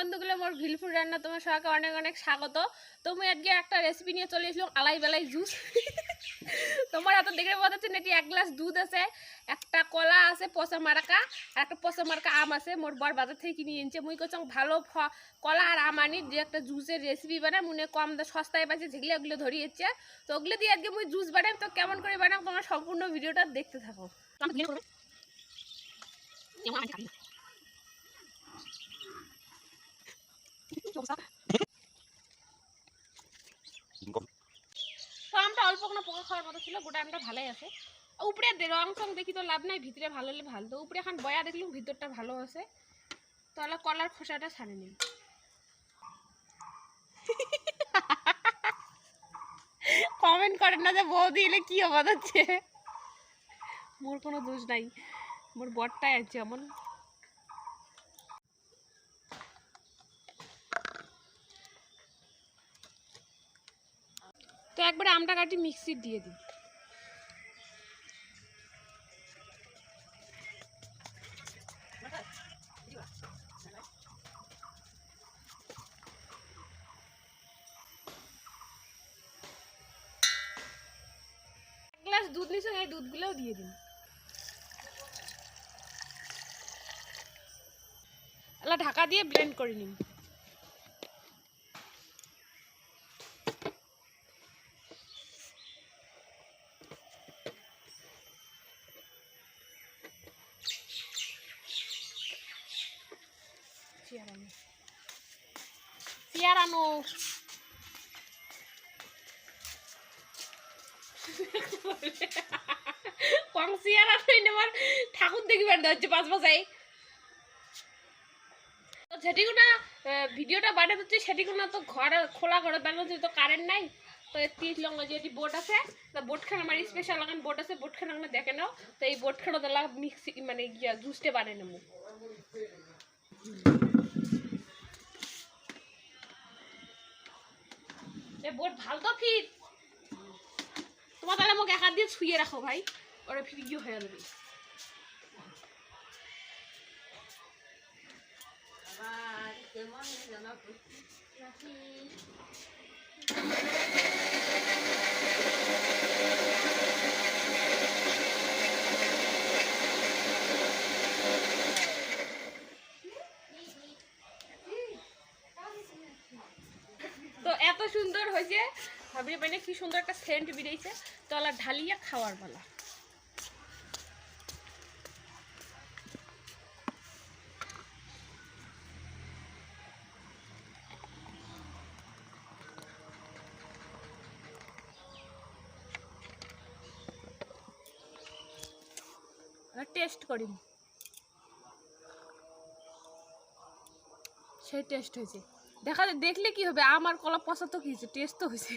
বন্ধুগুলো মোর ভিলফুল রান্না তোমার সবাইকে অনেক অনেক স্বাগত। তুমি আজকে একটা রেসিপি নিয়ে চলে এসলাম, আলাই বেলাই জুস। তোমার হাতে দেখে বোঝা যাচ্ছে নাকি এক গ্লাস দুধ আছে, একটা কলা আছে পচা মার্কা, আর একটা পচা মার্কা আম আছে। মোর বর বাজার থেকে কিনে এনেছে। মুই কোথাও ভালো কলা আর আম আনি যে একটা জুসের রেসিপি বানাই, মনে কম সস্তায় পাইছে যেগুলো ওগুলো ধরিয়েছে। তো ওগুলো দিয়ে আজকে মুই জুস বানাই। তো কেমন করে বানাম তোমার সম্পূর্ণ ভিডিওটা দেখতে থাকো। তো আমটা অল্প কোনো পোকা খাওয়ার মতো ছিল, গোটা আমটা ভালোই আছে। উপরে রং টং দেখি তো লাভ নাই, ভিতরে ভালো হলে ভালো। তো উপরে এখন বয়া দেখলাম ভিতরটা ভালো আছে। তাহলে কলার খোসাটা ছাড়ে নিই। কমেন্ট করেন না যে বৌদি এলে কি অবাদ হচ্ছে। মোর কোনো দোষ নাই, মোর বরটাই আছে এমন। তো একবারে আমটা কাটি মিক্সি দিয়ে দিই। এক গ্লাস দুধ নিয়েছে, এই দুধগুলোও দিয়ে দিন। এলা ঢাকা দিয়ে ব্লেন্ড করে নিন। সিয়ারানো কম সিয়ারানো আমার ঠাকুর দেখবার দেওয়া হচ্ছে পাঁচ বাজাই। সেটিগুনা ভিডিওটা বানাতে হচ্ছে, সেটিগুনা তো ঘর খোলা ঘরে বানাতে তো কারেন্ট নাই। তো 30 লঙ্গ যেটি বোট আছে, তো বোটখানা আমার স্পেশাল লাগান বোট আছে, বোটখানা আমরা দেখে নাও। তো এই বোটখানা দিলা মিক্সি মানে গিয়া জুসটা বানিয়ে নেবো। বোট ভাল তো ফির তোমার তাহলে আমাকে এক হাত দিয়ে ছুঁয়ে রাখো ভাই, ওরা ফির গিয়ে হয়ে যাবে। তো এত সুন্দর হয়েছে, ভাবি মানে কি সুন্দর একটা সেন্ট বেরিয়েছে। তো আলা ঢালিয়া খাওয়ার বেলা টেস্ট করি, সেই টেস্ট হয়েছে। দেখলে কি হবে, আমার কলা পচা তো কি হয়েছে, টেস্ট তো হয়েছে।